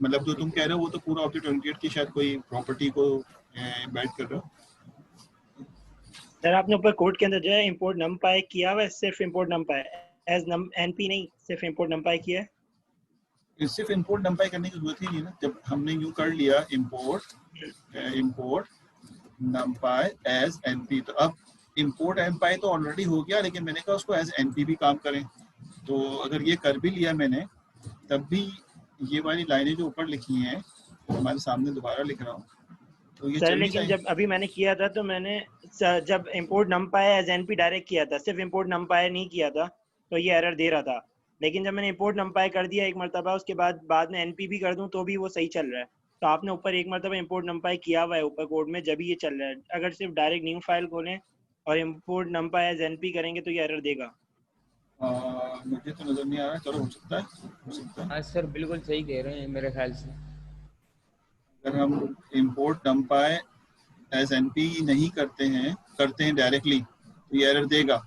मतलब जो तुम कह रहे हो वो तो पूरा ऑब्जेक्ट ओरिएंटेड की शायद कोई प्रॉपर्टी को एम्बेड कर रहे हो। सर आपने ऊपर कोड के अंदर जो है इंपोर्ट नमपाई किया हुआ है, सिर्फ इंपोर्ट नमपाई एज एनपी नहीं, सिर्फ इंपोर्ट नमपाई किया है। सिर्फ इंपोर्ट नमपाई करने की जरूरत ही नहीं ना, जब हमने यूं कर लिया इंपोर्ट नमपाई एज एनपी, तो अब इंपोर्ट एनपाई तो ऑलरेडी हो गया, लेकिन मैंने कहा उसको एज एनपी भी काम करें। तो अगर ये कर भी लिया मैंने, तब भी ये वाली लाइनें जो ऊपर लिखी हैं हमारे सामने दोबारा लिख रहा हूँ, तो ये सर चल लेकिन जब अभी मैंने किया था तो मैंने जब import numpy as np direct किया था, सिर्फ इंपोर्ट नमपाई नहीं किया था, तो ये एरर दे रहा था। लेकिन जब मैंने इंपोर्ट नमपाई कर दिया एक मरतबा, उसके बाद में एनपी भी कर दूं तो भी वो सही चल रहा है। तो आपने ऊपर एक मरतबा इंपोर्ट नमपाई किया हुआ है ऊपर कोड में, जब ये चल रहा है। अगर सिर्फ डायरेक्ट न्यू फाइल खोलें और इंपोर्ट नमपाई एज एनपी करेंगे तो ये एरर देगा। मुझे तो नजर नहीं आ रहा, चलो हो सकता है। हाँ सर बिल्कुल सही कह रहे हैं मेरे ख्याल से। अगर हम इंपोर्ट नमपाई एज एनपी नहीं करते हैं डायरेक्टली, तो ये एरर देगा।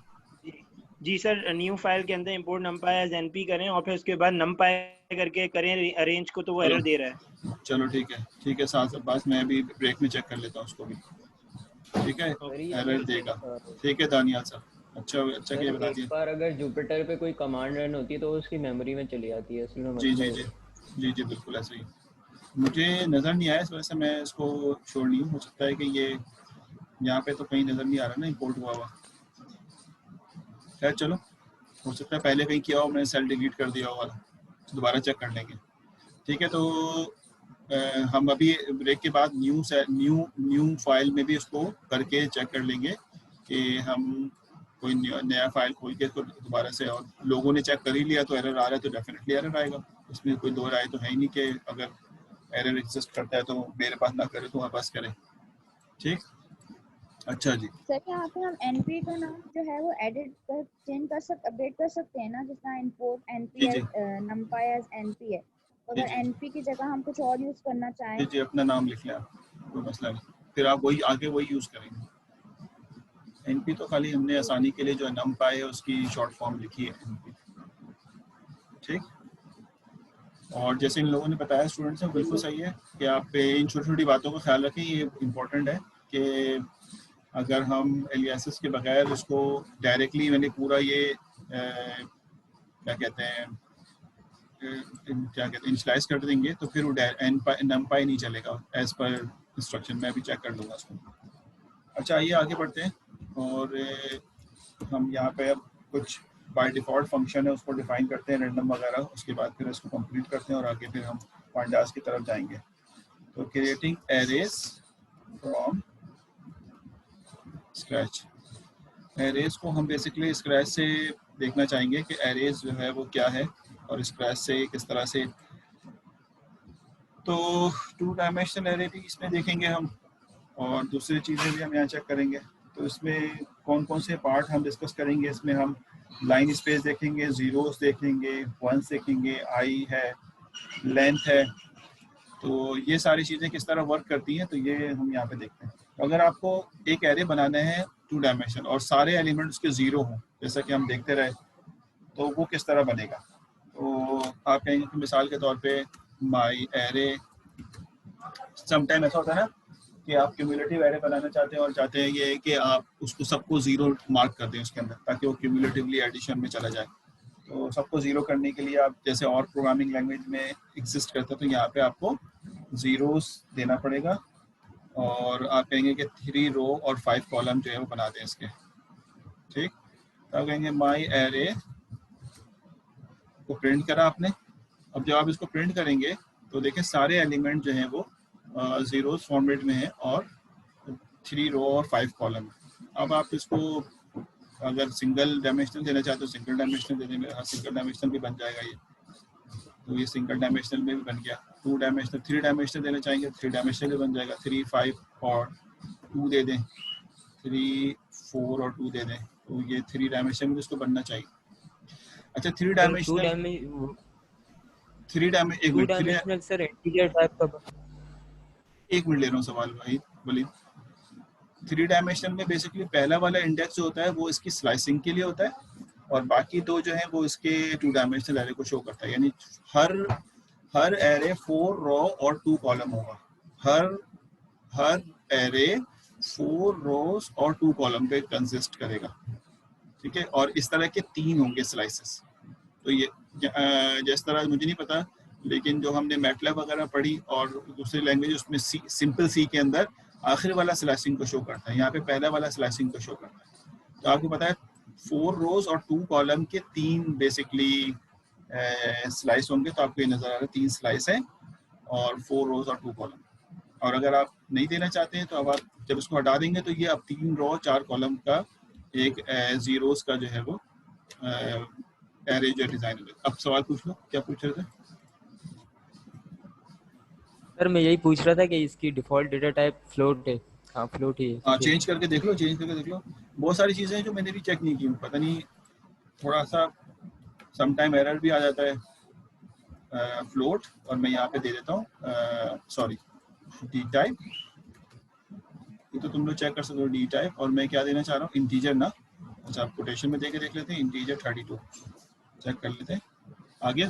जी सर, न्यू फाइल के अंदर इंपोर्ट नमपाई एज एनपी करें और फिर उसके बाद नमपाई करके करें अरेंज को, तो वो एरर दे रहा है। चलो ठीक है, साथ पास मैं अभी ब्रेक में चेक कर लेता हूँ उसको भी। ठीक है, एरर देगा। ठीक है दानियाल साहब, अच्छा क्या बता दिया। एक बार अगर जुपिटर पे कोई कमांड रन होती है तो उसकी मेमोरी में चली जाती है, इसमें जी बिल्कुल ऐसे ही। मुझे नज़र नहीं आया, इस वजह से मैं इसको छोड़ नहीं हूँ। हो सकता है कि ये यहाँ पे तो कहीं नज़र नहीं आ रहा ना इंपोर्ट हुआ। खैर चलो, हो सकता है पहले कहीं किया हो, मैंने सेल डिलीट कर दिया हो वाला, दोबारा चेक कर लेंगे। ठीक है, तो हम अभी ब्रेक के बाद न्यू फाइल में भी इसको करके चेक कर लेंगे कि हम कोई नया फाइल खोल के इसको दोबारा से, और लोगों ने चेक कर ही लिया तो एरर आ रहा है तो डेफिनेटली एरर आएगा, इसमें कोई दो राय तो है ही नहीं कि अगर एरर एग्जिस्ट करता है तो मेरे पास ना करे तो वहाँ पास करे। ठीक, अच्छा जी सर यहाँ पे हम एनपी का नाम जो है वो चेंज कर सकते, अपडेट कर सकते हैं ना, जिस तरह import np as numpy as np है, तो अगर एनपी की जगह हम कुछ और यूज करना चाहें। जी अपना नाम लिख लिया, कोई मसला नहीं, फिर आप वही आगे वही यूज करेंगे। एनपी तो खाली हमने आसानी के लिए जो नमपाई है उसकी शॉर्ट फॉर्म लिखी है एनपी। ठीक, और जैसे इन लोगों ने बताया स्टूडेंट्स ने, बिल्कुल सही है कि आप इन छोटी छोटी बातों का ख्याल रखें। ये इम्पोर्टेंट है कि अगर हम एलियासिस के बगैर उसको डायरेक्टली मैंने पूरा ये क्या कहते हैं इनिशलाइज कर देंगे तो फिर वो नमपाई नहीं चलेगा एज पर इंस्ट्रक्शन। मैं भी चेक कर लूँगा उसको। अच्छा आइए आगे बढ़ते हैं और हम यहाँ पे अब कुछ बाय डिफ़ॉल्ट फंक्शन है उसको डिफाइन करते हैं रैंडम वगैरह, उसके बाद फिर इसको कंप्लीट करते हैं और आगे फिर हम पांडास की तरफ जाएंगे। तो creating arrays from scratch. Arrays को हम बेसिकली स्क्रैच से देखना चाहेंगे कि एरेज जो है वो क्या है और स्क्रैच से किस तरह से। तो 2 डायमेंशनल एरे भी इसमें देखेंगे हम और दूसरी चीज़ें भी हम यहाँ चेक करेंगे। तो इसमें कौन कौन से पार्ट हम डिस्कस करेंगे, इसमें हम लाइन स्पेस देखेंगे, जीरोस देखेंगे, वंस देखेंगे, आई है, लेंथ है। तो ये सारी चीज़ें किस तरह वर्क करती हैं तो ये हम यहाँ पे देखते हैं। तो अगर आपको एक एरे बनाना है 2 डायमेंशन और सारे एलिमेंट उसके ज़ीरो हों जैसा कि हम देखते रहे, तो वो किस तरह बनेगा। तो आप कहेंगे कि मिसाल के तौर पे माई एरे, समटाइम ऐसा होता है ना कि आप क्यूमुलेटिव एरे बनाना चाहते हैं और चाहते हैं ये कि आप उसको सबको ज़ीरो मार्क कर दें उसके अंदर ताकि वो क्यूमुलेटिवली एडिशन में चला जाए। तो सबको ज़ीरो करने के लिए आप जैसे और प्रोग्रामिंग लैंग्वेज में एग्जिस्ट करता है तो यहाँ पे आपको ज़ीरोस देना पड़ेगा और आप कहेंगे कि 3 रो और 5 कॉलम जो है वो बना दें इसके। ठीक, तो आप कहेंगे माई एरे को प्रिंट करा आपने। अब जब आप इसको प्रिंट करेंगे तो देखें सारे एलिमेंट जो हैं वो ज़ीरोस फॉर्मेट में है और 3 रो और 5 कॉलम। अब आप इसको अगर सिंगल डायमेंशनल देना चाहते हो सिंगल डायमेंशनल देने में, सिंगल डायमेंशनल भी बन जाएगा ये। तो ये सिंगल डायमेंशनल में भी बन गया। 2 डायमेंशनल 3 डायमेंशनल देना चाहेंगे 3 डायमेंशनल भी बन जाएगा। 3, 5 और 2 दे दें, 3, 4 और 2 दे दें तो ये 3 डायमेंशनल में इसको बनना चाहिए। अच्छा 3 डायमेंशनल सर इंटीजर टाइप का। एक मिनट ले रहा हूँ सवाल भाई बोलिए। 3 डायमेंशनल में बेसिकली पहला वाला इंडेक्स जो होता है वो इसकी स्लाइसिंग के लिए होता है और बाकी 2 जो है वो इसके 2 डायमेंशनल एरे को शो करता है। यानी हर एरे 4 रो और 2 कॉलम होगा। हर एरे 4 रोज और 2 कॉलम पे कंसिस्ट करेगा। ठीक है, और इस तरह के 3 होंगे स्लाइसेस। तो ये जिस तरह मुझे नहीं पता लेकिन जो हमने मैटलैब वगैरह पढ़ी और दूसरी लैंग्वेज उसमें सिंपल सी के अंदर आखिर वाला स्लाइसिंग को शो करता है, यहाँ पे पहला वाला स्लाइसिंग को शो करता है। तो आपको पता है 4 रोज और 2 कॉलम के 3 बेसिकली स्लाइस होंगे। तो आपको ये नजर आ रहा है 3 स्लाइस है और 4 रोज और 2 कॉलम। और अगर आप नहीं देना चाहते हैं तो अब आप जब इसको हटा देंगे तो ये अब 3 रो 4 कॉलम का एक जीरोस का जो है वो एरे जो डिजाइन होगा। अब सवाल पूछ लो, क्या पूछ रहे थे? सर मैं यही पूछ रहा था कि इसकी डिफॉल्ट डेटा टाइप फ्लोट है। हाँ फ्लोट ही है। हाँ चेंज करके देख लो, चेंज करके देख लो। बहुत सारी चीज़ें हैं जो मैंने भी चेक नहीं की, पता नहीं थोड़ा सा समटाइम एरर भी आ जाता है फ्लोट। और मैं यहाँ पे दे देता हूँ सॉरी डी टाइप, ये तो तुम लोग चेक कर सकते हो डी टाइप। और मैं क्या देना चाह रहा हूँ इंटीजर ना। अच्छा आप कोटेशन में देख लेते हैं इंटीजर 32 चेक कर लेते हैं। आ गया?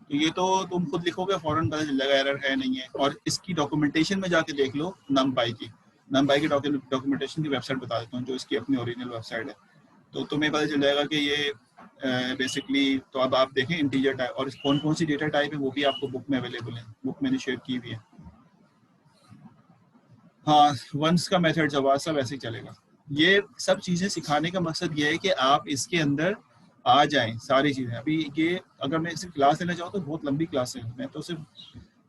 तो ये तो तुम खुद लिखोगे फौरन पता चल जाएगा एरर है नहीं है। और इसकी डॉक्यूमेंटेशन में जाके देख लो नमपाई की डॉक्यूमेंटेशन की वेबसाइट बता देता हूँ जो इसकी अपनी ओरिजिनल वेबसाइट है। तो तुम्हें पता चल जाएगा कि ये बेसिकली तो अब आप देखें इंटीजर टाइप और कौन कौन सी डेटा टाइप है वो भी आपको बुक में अवेलेबल है, बुक मैंने शेयर की भी है। हाँ वंस का मेथड जवाब सब ऐसे ही चलेगा। ये सब चीज़ें सिखाने का मकसद ये है कि आप इसके अंदर आ जाएं सारी चीज़ें। अभी ये अगर मैं सिर्फ क्लास लेना चाहूँ तो बहुत लंबी क्लास है, मैं तो सिर्फ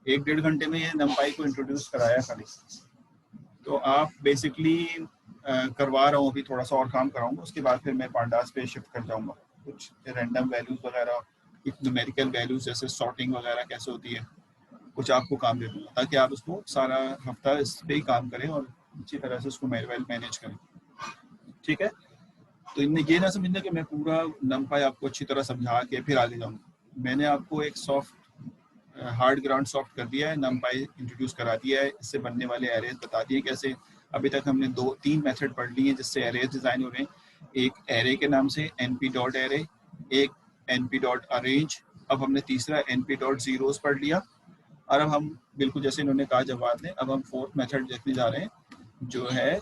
1-1.5 घंटे में ये नमपाई को इंट्रोड्यूस कराया खाली। तो आप बेसिकली करवा रहा हूँ, अभी थोड़ा सा और काम कराऊंगा उसके बाद फिर मैं पांडास पे शिफ्ट कर जाऊँगा। कुछ रैंडम वैल्यूज़ वगैरह, न्यूमेरिकल वैल्यूज़ जैसे सॉर्टिंग वगैरह कैसे होती है कुछ आपको काम दे दूँगा ताकि आप उसको सारा हफ्ता इस पर ही काम करें और अच्छी तरह से उसको मैनेज करें। ठीक है, तो इनमें ये ना समझना कि मैं पूरा नमपाई आपको अच्छी तरह समझा के फिर आगे जाऊँगा। मैंने आपको एक हार्ड ग्राउंड सॉफ्ट कर दिया है, नमपाई इंट्रोड्यूस करा दिया है, इससे बनने वाले एरेज बता दिए कैसे। अभी तक हमने 2-3 मेथड पढ़ लिए हैं जिससे एरेज डिज़ाइन हो रहे हैं। एक एरे के नाम से np.array, एक np.arrange अब हमने तीसरा np.zeros पढ़ लिया और अब हम बिल्कुल जैसे इन्होंने कहा जवाब दें, अब हम फोर्थ मेथड देखने जा रहे हैं जो है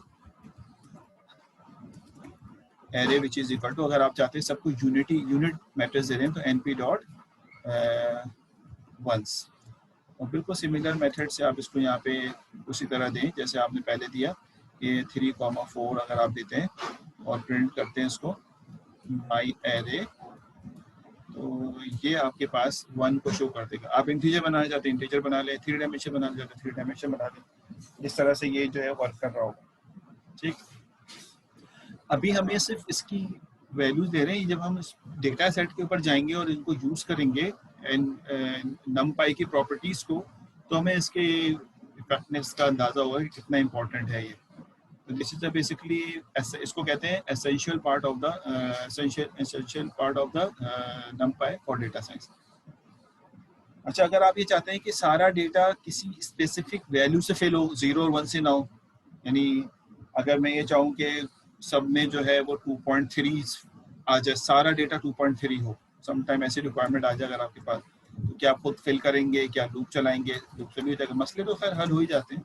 array which is equal to, अगर आप चाहते हैं सबको यूनिट मैट्रिक्स दे रहे हैं तो np.ones, और बिल्कुल सिमिलर मेथड से आप इसको यहाँ पे उसी तरह दें जैसे आपने पहले दिया कि 3,4 अगर आप देते हैं और प्रिंट करते हैं इसको माई एरे, तो ये आपके पास 1 को शो कर देगा। आप इंटीजर बनाना चाहते हैं इंटीजर बना लें, 3 डायमेंशन बनाना चाहते हैं 3 डायमेंशन बना लें, इस तरह से ये जो है वर्क कर रहा होगा। ठीक, अभी हमें सिर्फ इसकी वैल्यूज दे रहे हैं, जब हम इस डेटा सेट के ऊपर जाएंगे और इनको यूज़ करेंगे numpy की प्रॉपर्टीज़ को, तो हमें इसके इफेक्टिवनेस का अंदाज़ा होगा कि कितना इम्पोर्टेंट है ये। तो दिस इज बेसिकली इसको कहते हैं essential part of the numpy for data science. अच्छा, अगर आप ये चाहते हैं कि सारा डेटा किसी स्पेसिफिक वैल्यू से फिल हो, 0 और 1 से ना हो, यानी अगर मैं ये चाहूँ कि सब में जो है वो 2.3 आ जाए, सारा डेटा 2.3 हो, समटाइम ऐसी रिक्वायरमेंट आ जाए अगर आपके पास, तो क्या आप खुद फिल करेंगे, क्या लूप चलाएंगे? लूप से भी हो जाएगा, मसले तो खैर हल हो ही जाते हैं,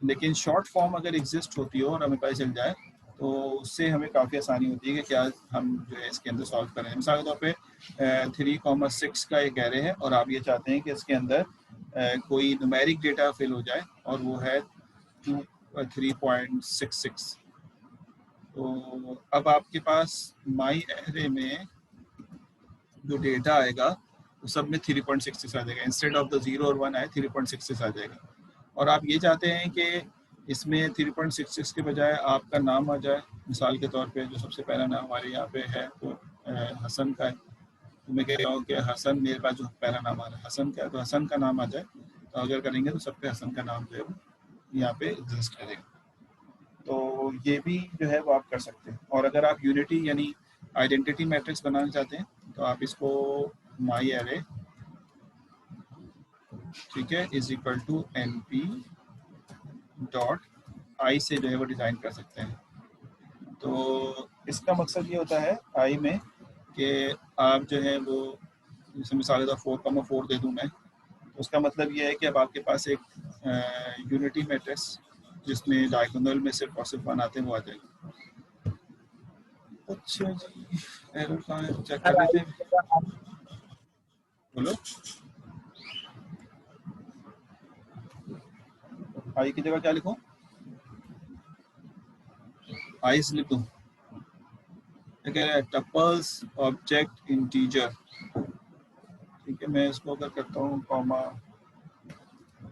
लेकिन शॉर्ट फॉर्म अगर एग्जिस्ट होती हो और हमें पता चल जाए तो उससे हमें काफ़ी आसानी होती है कि क्या हम जो है इसके अंदर सॉल्व करें। मिसाल के तौर पे 3,6 का एक एरे है और आप ये चाहते हैं कि इसके अंदर कोई न्यूमेरिक डेटा फिल हो जाए और वो है 3.66, तो अब आपके पास माई एरे में जो डेटा आएगा वो सब में 3.66 आ जाएगा, इंस्टेड ऑफ द 0 और 1 आए 3.66 आ जाएगा। और आप ये चाहते हैं कि इसमें 3.66 के बजाय आपका नाम आ जाए, मिसाल के तौर पे जो सबसे पहला नाम हमारे यहाँ पे है तो हसन का है, तो मैं कह रहा हूँ कि हसन, मेरे पास जो पहला नाम आ रहा है हसन का है, तो हसन का नाम आ जाए, तो अगर करेंगे तो सब पे हसन का नाम जो है वो यहाँ पे एग्जिस्ट करेगा। तो ये भी जो है वो आप कर सकते हैं। और अगर आप यूनिटी यानी आइडेंटिटी मैट्रिक्स बनाना चाहते हैं तो आप इसको माई एरे, ठीक है, इज इक्वल टू np.i से जो है वो डिज़ाइन कर सकते हैं। तो इसका मकसद ये होता है आई में कि आप जो है वो, जैसे मिसाल का 4,4 दे दूँ मैं, तो उसका मतलब ये है कि अब आपके पास एक यूनिटी मैट्रिक्स जिसमें डायगोनल में सिर्फ और सिर्फ 1 आते हैं वो आ जाएगा। अच्छा जी, एरर कहाँ है, चेक कर लेते हैं, बोलो। आई की जगह क्या लिखूं? आइस लिख दूं? कह रहा है टपल्स ऑब्जेक्ट इंटीजर, ठीक है, मैं इसको अगर करता हूँ comma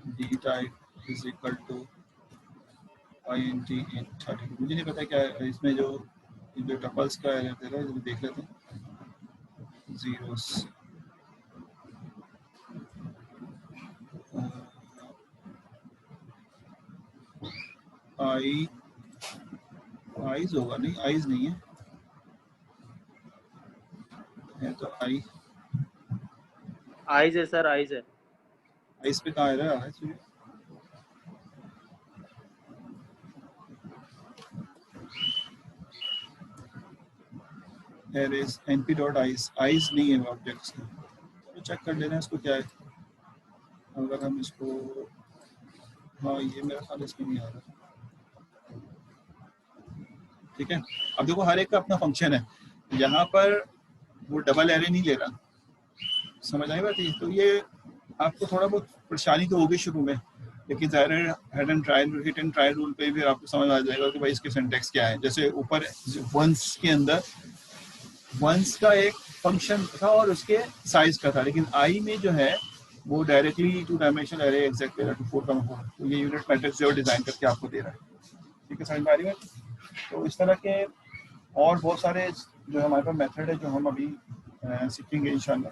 d type is equal to int in 30, मुझे नहीं पता क्या है इसमें जो टपल्स का एरर दे रहा है, जब देख लेते हैं। जीरोस, आइज होगा, नहीं आइज नहीं है तो आइज है सर, आइज है। आइज पे कहाँ एरर आ रहा है? There is np.eyes, eyes नहीं है ऑब्जेक्ट्स का, तो चेक कर लेना इसको क्या है। अगर हम इसको, हाँ ये मेरा ख्याल इसमें नहीं आ रहा, ठीक है। अब देखो हर एक का अपना फंक्शन है, यहाँ पर वो डबल एरे नहीं ले रहा, समझ आई बात है। तो ये आपको थोड़ा बहुत परेशानी तो होगी शुरू में, लेकिन ज़ाहिर है हिट एंड ट्रायल रूल पे भी आपको समझ आ जाएगा कि भाई इसके सिंटेक्स क्या है। जैसे ऊपर वंस के अंदर वंस का एक फंक्शन था और उसके साइज का था, लेकिन आई में जो है वो डायरेक्टली 2 डायमेंशनल एरे एग्जैक्ट दे रहा है 4,4, तो ये यूनिट मैट्रिक्स जो डिज़ाइन करके आपको दे रहा है, ठीक है, समझ में आ रही है। तो इस तरह के और बहुत सारे जो हमारे पास मेथड है जो हम अभी सीखेंगे इंशाल्लाह।